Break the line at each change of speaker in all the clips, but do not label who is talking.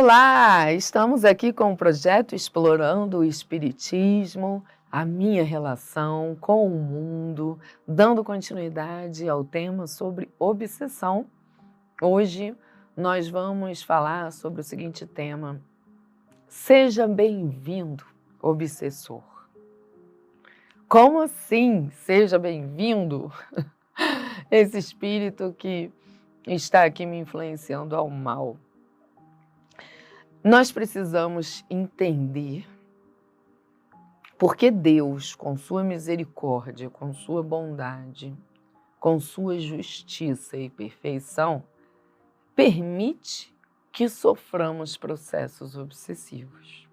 Olá, estamos aqui com o projeto Explorando o Espiritismo, a minha relação com o mundo, dando continuidade ao tema sobre obsessão. Hoje nós vamos falar sobre o seguinte tema: seja bem-vindo, obsessor. Como assim, seja bem-vindo? Esse espírito que está aqui me influenciando ao mal. Nós precisamos entender porque Deus, com sua misericórdia, com sua bondade, com sua justiça e perfeição, permite que soframos processos obsessivos.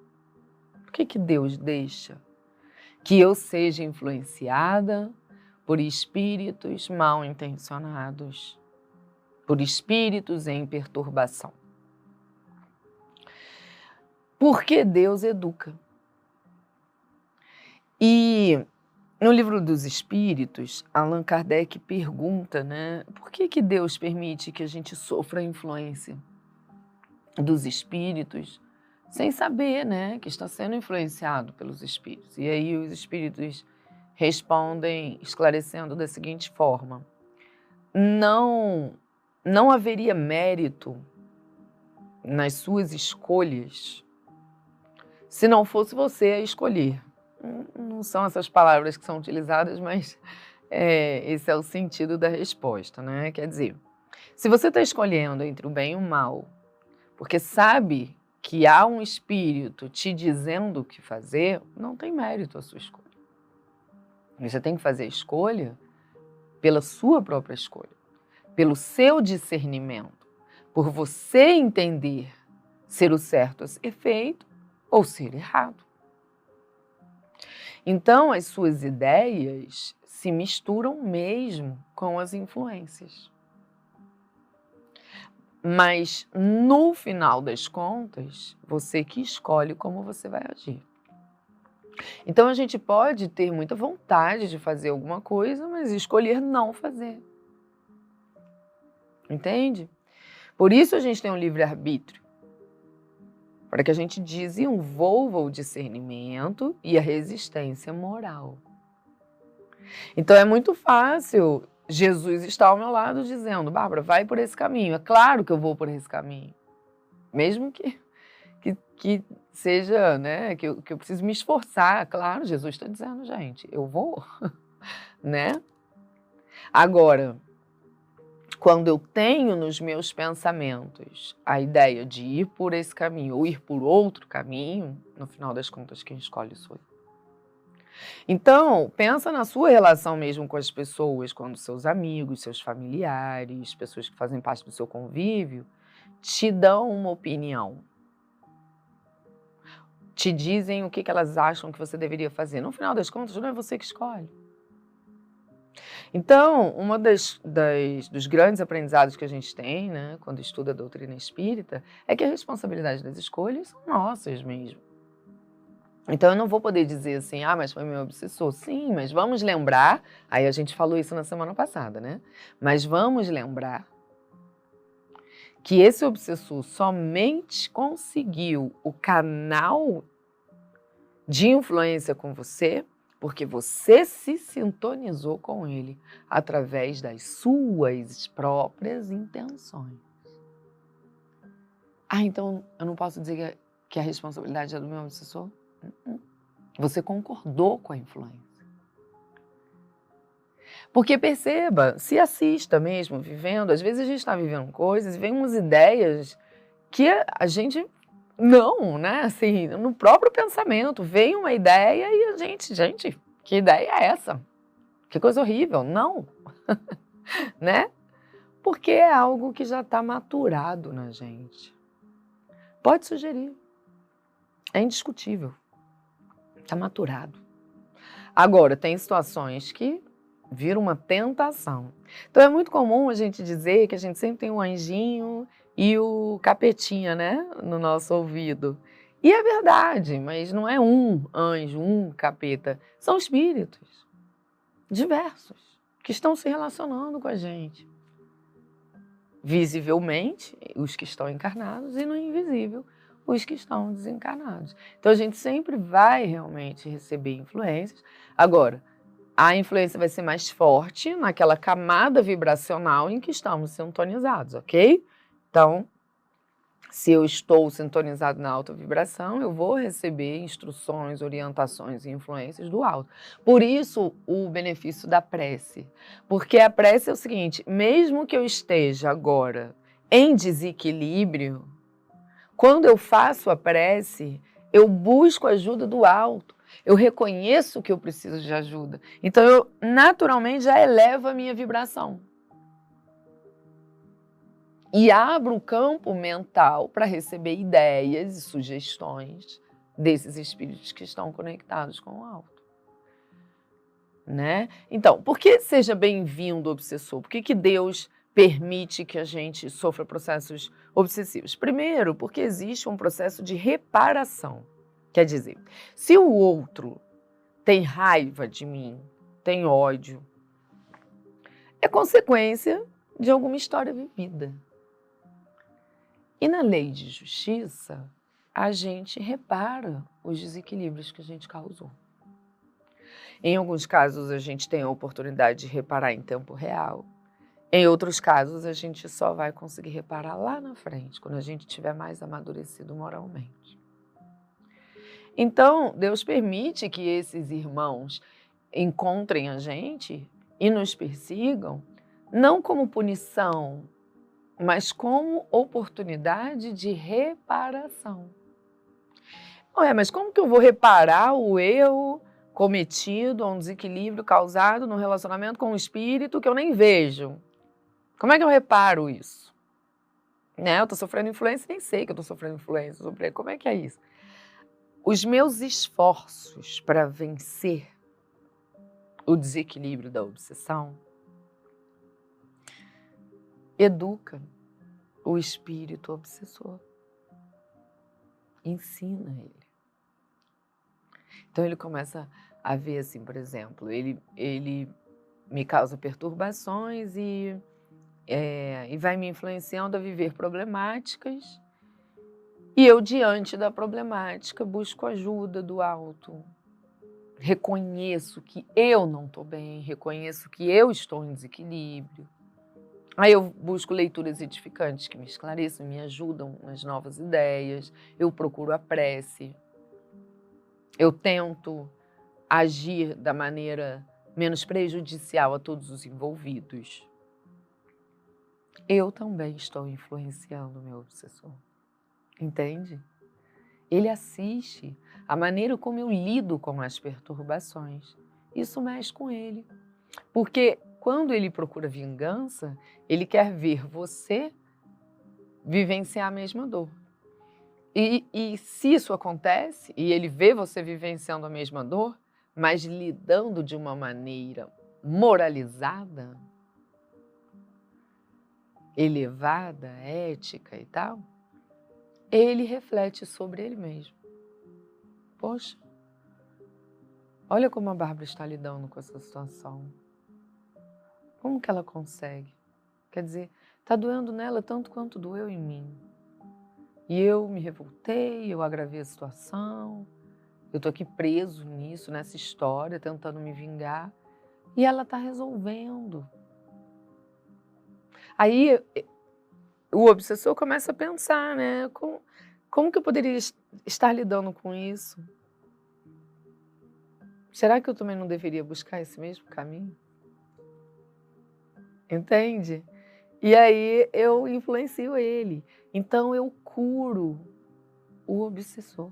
Por que Deus deixa que eu seja influenciada por espíritos mal intencionados, por espíritos em perturbação? Porque Deus educa. E no livro dos Espíritos, Allan Kardec pergunta, por que Deus permite que a gente sofra a influência dos espíritos sem saber, que está sendo influenciado pelos espíritos? E aí os espíritos respondem esclarecendo da seguinte forma: não haveria mérito nas suas escolhas se não fosse você a escolher. Não são essas palavras que são utilizadas, mas esse é o sentido da resposta, Quer dizer, se você está escolhendo entre o bem e o mal, porque sabe que há um espírito te dizendo o que fazer, não tem mérito a sua escolha. Você tem que fazer a escolha pela sua própria escolha, pelo seu discernimento, por você entender ser o certo a ser feito ou ser errado. Então, as suas ideias se misturam mesmo com as influências. Mas, no final das contas, você que escolhe como você vai agir. Então, a gente pode ter muita vontade de fazer alguma coisa, mas escolher não fazer. Entende? Por isso a gente tem um livre-arbítrio, para que a gente desenvolva o discernimento e a resistência moral. Então é muito fácil Jesus estar ao meu lado dizendo: Bárbara, vai por esse caminho. É claro que eu vou por esse caminho. Mesmo que seja, que eu preciso me esforçar. Claro, Jesus está dizendo, gente, eu vou. Agora, quando eu tenho nos meus pensamentos a ideia de ir por esse caminho ou ir por outro caminho, no final das contas, quem escolhe sou eu. Então, pensa na sua relação mesmo com as pessoas, quando seus amigos, seus familiares, pessoas que fazem parte do seu convívio, te dão uma opinião. Te dizem o que elas acham que você deveria fazer. No final das contas, não é você que escolhe. Então, uma dos grandes aprendizados que a gente tem, quando estuda a doutrina espírita, é que a responsabilidade das escolhas são nossas mesmo. Então, eu não vou poder dizer assim, mas foi meu obsessor. Sim, mas vamos lembrar, aí a gente falou isso na semana passada, Mas vamos lembrar que esse obsessor somente conseguiu o canal de influência com você porque você se sintonizou com ele através das suas próprias intenções. Então eu não posso dizer que a responsabilidade é do meu obsessor? Você concordou com a influência. Porque perceba, se assista mesmo, vivendo, às vezes a gente está vivendo coisas e vem umas ideias que a gente não, assim, no próprio pensamento, vem uma ideia e a gente, que ideia é essa? Que coisa horrível, não, Porque é algo que já está maturado na gente. Pode sugerir, é indiscutível, está maturado. Agora, tem situações que viram uma tentação. Então é muito comum a gente dizer que a gente sempre tem um anjinho e o capetinha, no nosso ouvido. E é verdade, mas não é um anjo, um capeta. São espíritos diversos que estão se relacionando com a gente. visivelmente, os que estão encarnados, e no invisível, os que estão desencarnados. Então a gente sempre vai realmente receber influências. Agora, a influência vai ser mais forte naquela camada vibracional em que estamos sintonizados, ok? Então, se eu estou sintonizado na alta vibração, eu vou receber instruções, orientações e influências do alto. Por isso, o benefício da prece. Porque a prece é o seguinte, mesmo que eu esteja agora em desequilíbrio, quando eu faço a prece, eu busco a ajuda do alto. Eu reconheço que eu preciso de ajuda. Então, eu naturalmente já elevo a minha vibração. E abro o campo mental para receber ideias e sugestões desses espíritos que estão conectados com o alto. Né? Então, por que seja bem-vindo, obsessor? Por que Deus permite que a gente sofra processos obsessivos? Primeiro, porque existe um processo de reparação. Quer dizer, se o outro tem raiva de mim, tem ódio, é consequência de alguma história vivida. E na lei de justiça, a gente repara os desequilíbrios que a gente causou. Em alguns casos, a gente tem a oportunidade de reparar em tempo real. Em outros casos, a gente só vai conseguir reparar lá na frente, quando a gente estiver mais amadurecido moralmente. Então, Deus permite que esses irmãos encontrem a gente e nos persigam, não como punição, mas como oportunidade de reparação. Ué, mas como que eu vou reparar o erro cometido, um desequilíbrio causado no relacionamento com um espírito que eu nem vejo? Como é que eu reparo isso? Né? Eu estou sofrendo influência e nem sei que eu estou sofrendo influência. Como é que é isso? Os meus esforços para vencer o desequilíbrio da obsessão educa o espírito obsessor. Ensina ele. Então ele começa a ver assim, por exemplo, ele me causa perturbações e vai me influenciando a viver problemáticas e eu, diante da problemática, busco ajuda do alto. Reconheço que eu não estou bem, reconheço que eu estou em desequilíbrio. Aí eu busco leituras edificantes que me esclareçam, me ajudam nas novas ideias, eu procuro a prece, eu tento agir da maneira menos prejudicial a todos os envolvidos. Eu também estou influenciando o meu obsessor, entende? Ele assiste a maneira como eu lido com as perturbações. Isso mexe com ele, porque quando ele procura vingança, ele quer ver você vivenciar a mesma dor. E se isso acontece, e ele vê você vivenciando a mesma dor, mas lidando de uma maneira moralizada, elevada, ética e tal, ele reflete sobre ele mesmo. Poxa, olha como a Bárbara está lidando com essa situação. Como que ela consegue? Quer dizer, está doendo nela tanto quanto doeu em mim. E eu me revoltei, eu agravei a situação, eu estou aqui preso nisso, nessa história, tentando me vingar, e ela está resolvendo. Aí o obsessor começa a pensar, né? Como que eu poderia estar lidando com isso? Será que eu também não deveria buscar esse mesmo caminho? Entende? E aí eu influencio ele. Então eu curo o obsessor.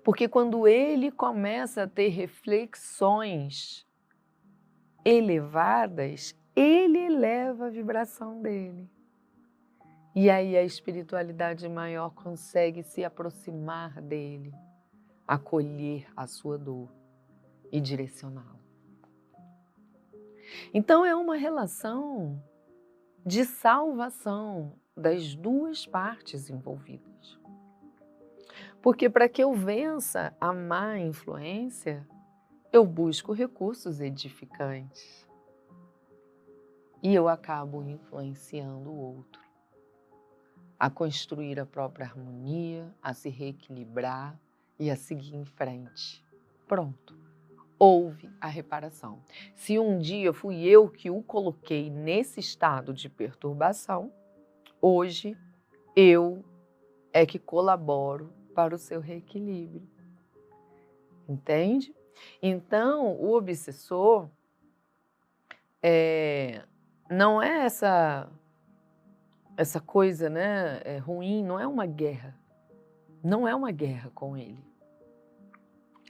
Porque quando ele começa a ter reflexões elevadas, ele eleva a vibração dele. E aí a espiritualidade maior consegue se aproximar dele, acolher a sua dor e direcioná-la. Então é uma relação de salvação das duas partes envolvidas. Porque para que eu vença a má influência, eu busco recursos edificantes. e eu acabo influenciando o outro a construir a própria harmonia, a se reequilibrar e a seguir em frente. Pronto. Houve a reparação. Se um dia fui eu que o coloquei nesse estado de perturbação, hoje eu é que colaboro para o seu reequilíbrio. Entende? Então, o obsessor não é essa coisa, né, ruim, não é uma guerra. Não é uma guerra com ele.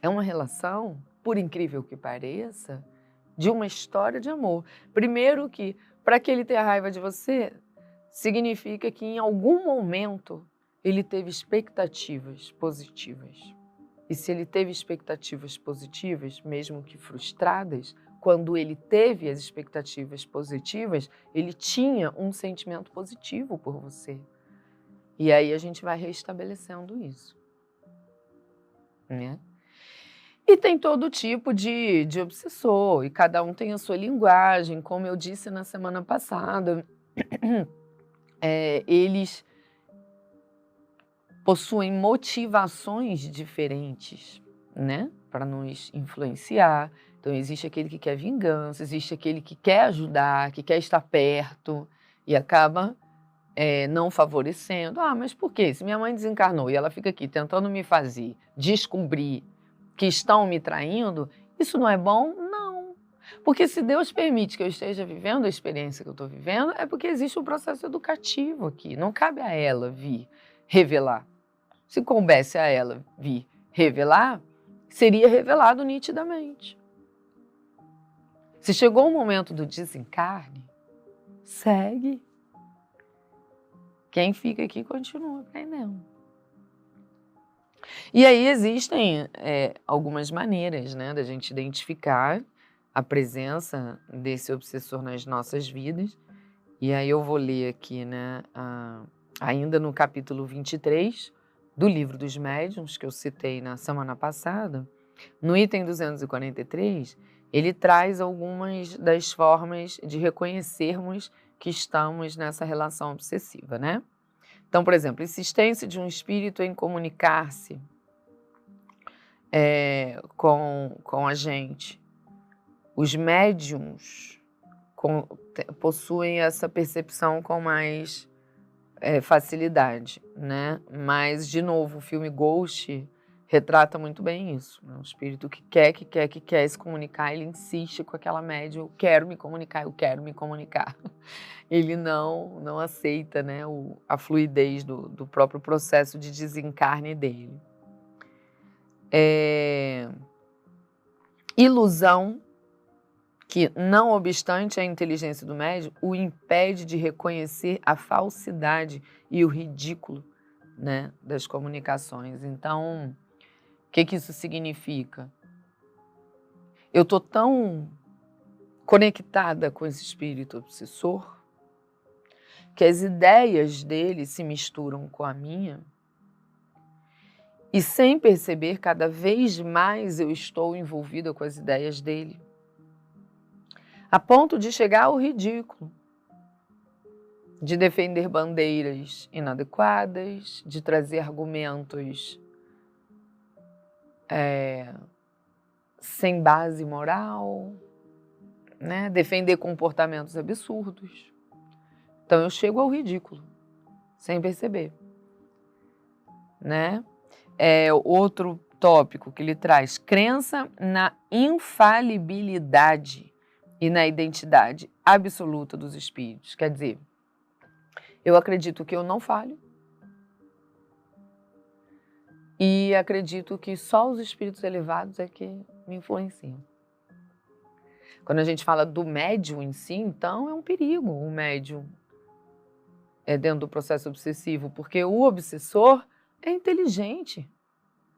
É uma relação, por incrível que pareça, de uma história de amor. Primeiro que, para que ele tenha raiva de você, significa que em algum momento ele teve expectativas positivas. E se ele teve expectativas positivas, mesmo que frustradas, quando ele teve as expectativas positivas, ele tinha um sentimento positivo por você. E aí a gente vai restabelecendo isso, né? E tem todo tipo de obsessor, e cada um tem a sua linguagem. Como eu disse na semana passada, eles possuem motivações diferentes, né, para nos influenciar. Então, existe aquele que quer vingança, existe aquele que quer ajudar, que quer estar perto e acaba não favorecendo. Ah, mas por quê? Se minha mãe desencarnou e ela fica aqui tentando me fazer descobrir que estão me traindo, isso não é bom? Não. Porque se Deus permite que eu esteja vivendo a experiência que eu estou vivendo, é porque existe um processo educativo aqui. Não cabe a ela vir revelar. Se coubesse a ela vir revelar, seria revelado nitidamente. Se chegou o momento do desencarne, segue. Quem fica aqui continua aprendendo. E aí existem algumas maneiras, né, da gente identificar a presença desse obsessor nas nossas vidas. E aí eu vou ler aqui, né, ainda no capítulo 23 do Livro dos Médiuns, que eu citei na semana passada, no item 243, ele traz algumas das formas de reconhecermos que estamos nessa relação obsessiva, né? Então, por exemplo, insistência de um espírito em comunicar-se com a gente. Os médiums possuem essa percepção com mais facilidade, né? Mas, de novo, o filme Ghost retrata muito bem isso, né? Um espírito que quer se comunicar, ele insiste com aquela médium, eu quero me comunicar. Ele não aceita, né, a fluidez do próprio processo de desencarne dele. Ilusão que, não obstante a inteligência do médium, o impede de reconhecer a falsidade e o ridículo, né, das comunicações. Então, o que isso significa? Eu estou tão conectada com esse espírito obsessor que as ideias dele se misturam com a minha e, sem perceber, cada vez mais eu estou envolvida com as ideias dele, a ponto de chegar ao ridículo, de defender bandeiras inadequadas, de trazer argumentos sem base moral, né? Defender comportamentos absurdos. Então eu chego ao ridículo, sem perceber, né? Outro tópico que ele traz, crença na infalibilidade e na identidade absoluta dos espíritos. Quer dizer, eu acredito que eu não falho e acredito que só os espíritos elevados é que me influenciam. Quando a gente fala do médium em si, então é um perigo o médium dentro do processo obsessivo, porque o obsessor é inteligente.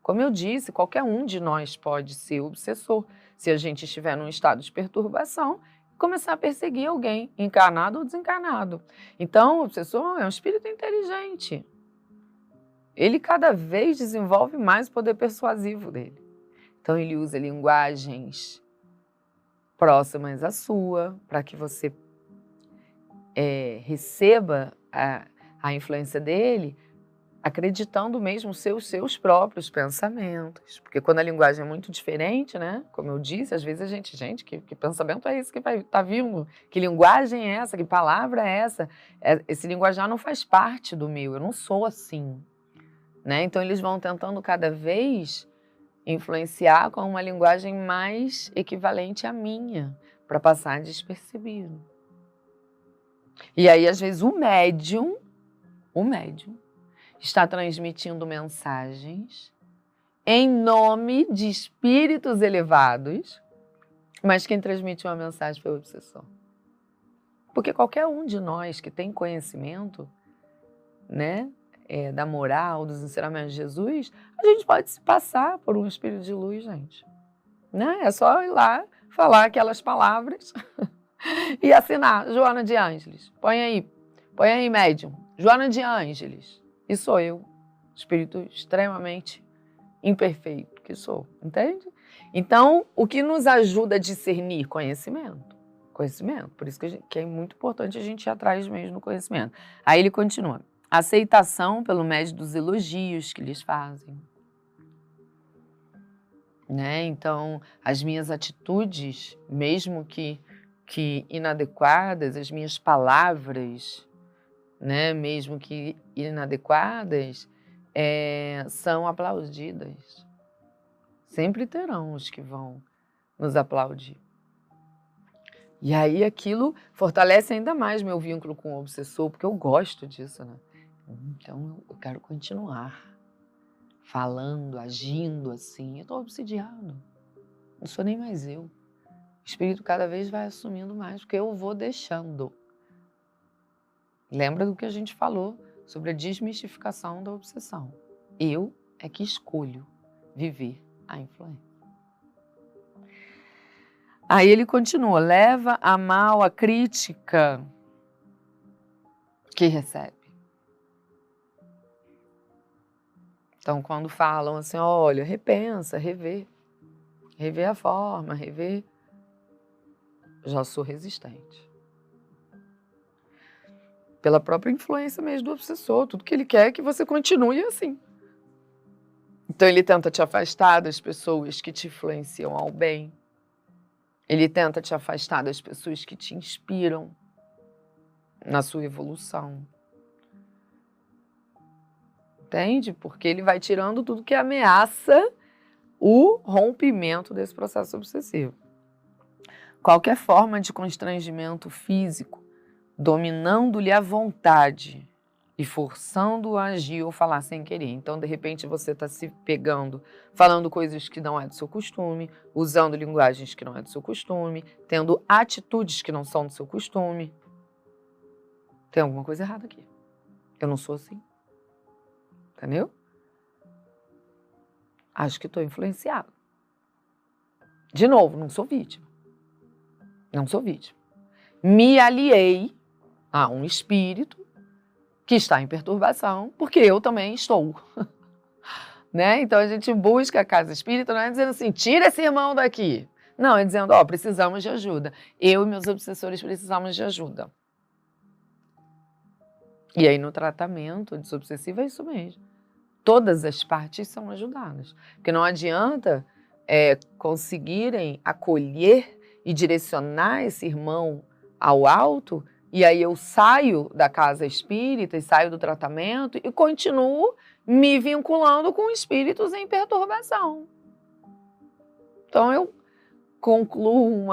Como eu disse, qualquer um de nós pode ser obsessor se a gente estiver num estado de perturbação e começar a perseguir alguém, encarnado ou desencarnado. Então, o obsessor é um espírito inteligente. Ele cada vez desenvolve mais o poder persuasivo dele. Então, ele usa linguagens próximas à sua, para que você receba a influência dele, acreditando mesmo seus próprios pensamentos. Porque quando a linguagem é muito diferente, né? Como eu disse, às vezes a gente, que pensamento é esse que vai estar vindo? Que linguagem é essa? Que palavra é essa? Esse linguajar não faz parte do meu, eu não sou assim. Né? Então eles vão tentando cada vez influenciar com uma linguagem mais equivalente à minha, para passar despercebido. E aí, às vezes, o médium está transmitindo mensagens em nome de espíritos elevados, mas quem transmitiu a mensagem foi o obsessor. Porque qualquer um de nós que tem conhecimento, né, da moral, dos ensinamentos de Jesus, a gente pode se passar por um espírito de luz, gente. Né? É só ir lá, falar aquelas palavras e assinar, Joana de Ângeles. Põe aí, médium, Joana de Ângeles. E sou eu, espírito extremamente imperfeito que sou, entende? Então, o que nos ajuda a discernir? Conhecimento. Por isso que é muito importante a gente ir atrás mesmo do conhecimento. Aí ele continua. Aceitação pelo médium dos elogios que lhes fazem. Né? Então, as minhas atitudes, mesmo que inadequadas, as minhas palavras, né, mesmo que inadequadas, são aplaudidas. Sempre terão os que vão nos aplaudir. E aí aquilo fortalece ainda mais meu vínculo com o obsessor, porque eu gosto disso, né? Então eu quero continuar falando, agindo assim. Eu estou obsidiado. Não sou nem mais eu. O espírito cada vez vai assumindo mais, porque eu vou deixando. Lembra do que a gente falou sobre a desmistificação da obsessão. Eu é que escolho viver a influência. Aí ele continua, leva a mal a crítica que recebe. Então, quando falam assim, olha, repensa, rever a forma, rever, já sou resistente. Pela própria influência mesmo do obsessor, tudo que ele quer é que você continue assim. Então ele tenta te afastar das pessoas que te influenciam ao bem. Ele tenta te afastar das pessoas que te inspiram na sua evolução. Entende? Porque ele vai tirando tudo que ameaça o rompimento desse processo obsessivo. Qualquer forma de constrangimento físico, dominando-lhe a vontade e forçando-o a agir ou falar sem querer. Então, de repente, você está se pegando, falando coisas que não é do seu costume, usando linguagens que não é do seu costume, tendo atitudes que não são do seu costume. Tem alguma coisa errada aqui. Eu não sou assim. Entendeu? Acho que estou influenciado. De novo, não sou vítima. Não sou vítima. Me aliei a um espírito que está em perturbação, porque eu também estou. Né? Então a gente busca a casa espírita, não é dizendo assim, tira esse irmão daqui. Não, é dizendo, precisamos de ajuda. Eu e meus obsessores precisamos de ajuda. E aí no tratamento desobsessivo é isso mesmo. Todas as partes são ajudadas. Porque não adianta conseguirem acolher e direcionar esse irmão ao alto, e aí eu saio da casa espírita e saio do tratamento e continuo me vinculando com espíritos em perturbação. Então eu concluo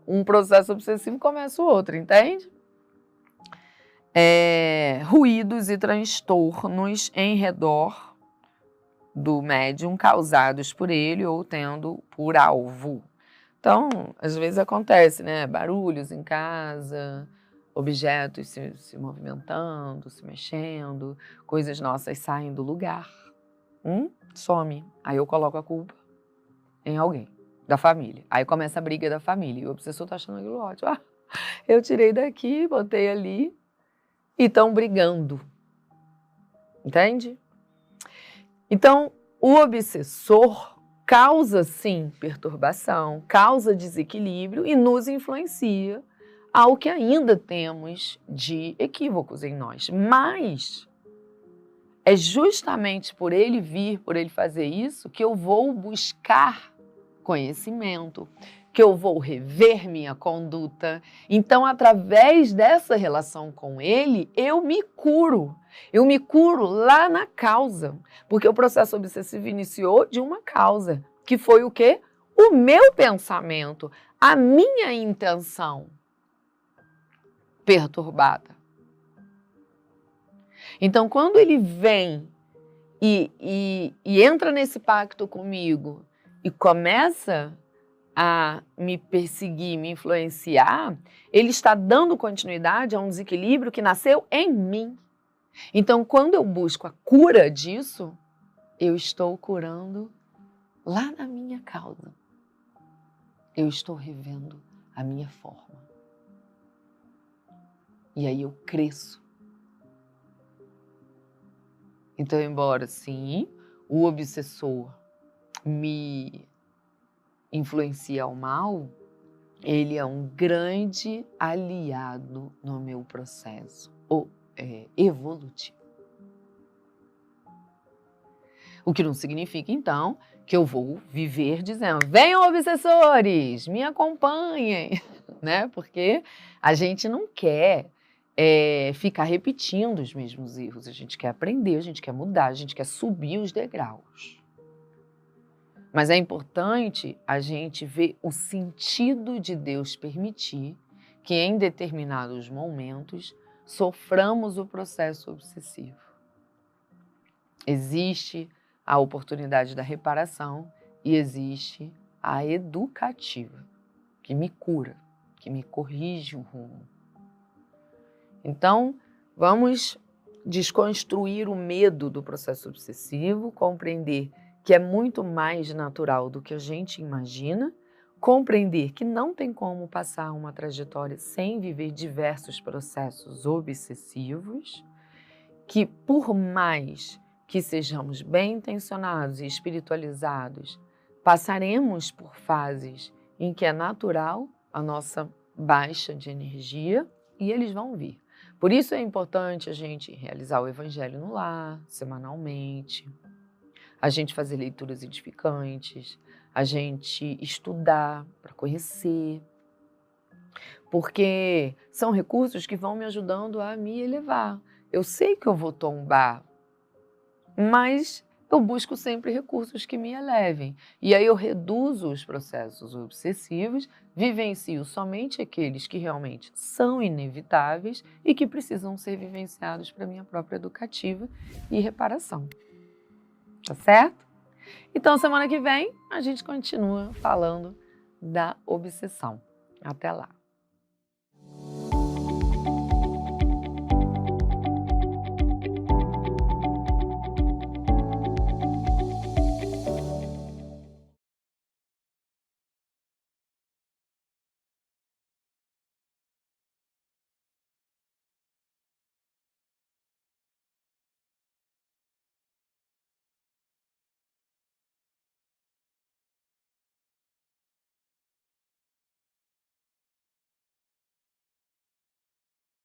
um processo obsessivo e começo outro, entende? Ruídos e transtornos em redor do médium causados por ele ou tendo por alvo. Então, às vezes acontece, né? Barulhos em casa, objetos se movimentando, se mexendo, coisas nossas saem do lugar, some. Aí eu coloco a culpa em alguém, da família. Aí começa a briga da família e o obsessor tá achando aquilo ótimo. Eu tirei daqui, botei ali e estão brigando. Entende? Então, o obsessor causa, sim, perturbação, causa desequilíbrio e nos influencia ao que ainda temos de equívocos em nós. Mas é justamente por ele vir, por ele fazer isso, que eu vou buscar conhecimento, que eu vou rever minha conduta. Então, através dessa relação com ele, eu me curo. Eu me curo lá na causa, porque o processo obsessivo iniciou de uma causa, que foi o quê? O meu pensamento, a minha intenção perturbada. Então, quando ele vem e entra nesse pacto comigo e começa a me perseguir, me influenciar, ele está dando continuidade a um desequilíbrio que nasceu em mim. Então, quando eu busco a cura disso, eu estou curando lá na minha causa. Eu estou revendo a minha forma. E aí eu cresço. Então, embora sim, o obsessor me influencia ao mal, ele é um grande aliado no meu processo evolutivo. O que não significa, então, que eu vou viver dizendo: venham obsessores, me acompanhem, né? Porque a gente não quer ficar repetindo os mesmos erros, a gente quer aprender, a gente quer mudar, a gente quer subir os degraus. Mas é importante a gente ver o sentido de Deus permitir que em determinados momentos soframos o processo obsessivo. Existe a oportunidade da reparação e existe a educativa, que me cura, que me corrige o rumo. Então, vamos desconstruir o medo do processo obsessivo, compreender que é muito mais natural do que a gente imagina, compreender que não tem como passar uma trajetória sem viver diversos processos obsessivos, que por mais que sejamos bem intencionados e espiritualizados, passaremos por fases em que é natural a nossa baixa de energia e eles vão vir. Por isso é importante a gente realizar o Evangelho no lar, semanalmente, a gente fazer leituras edificantes, a gente estudar para conhecer, porque são recursos que vão me ajudando a me elevar. Eu sei que eu vou tombar, mas eu busco sempre recursos que me elevem. E aí eu reduzo os processos obsessivos, vivencio somente aqueles que realmente são inevitáveis e que precisam ser vivenciados para minha própria educativa e reparação. Tá certo? Então, semana que vem, a gente continua falando da obsessão. Até lá!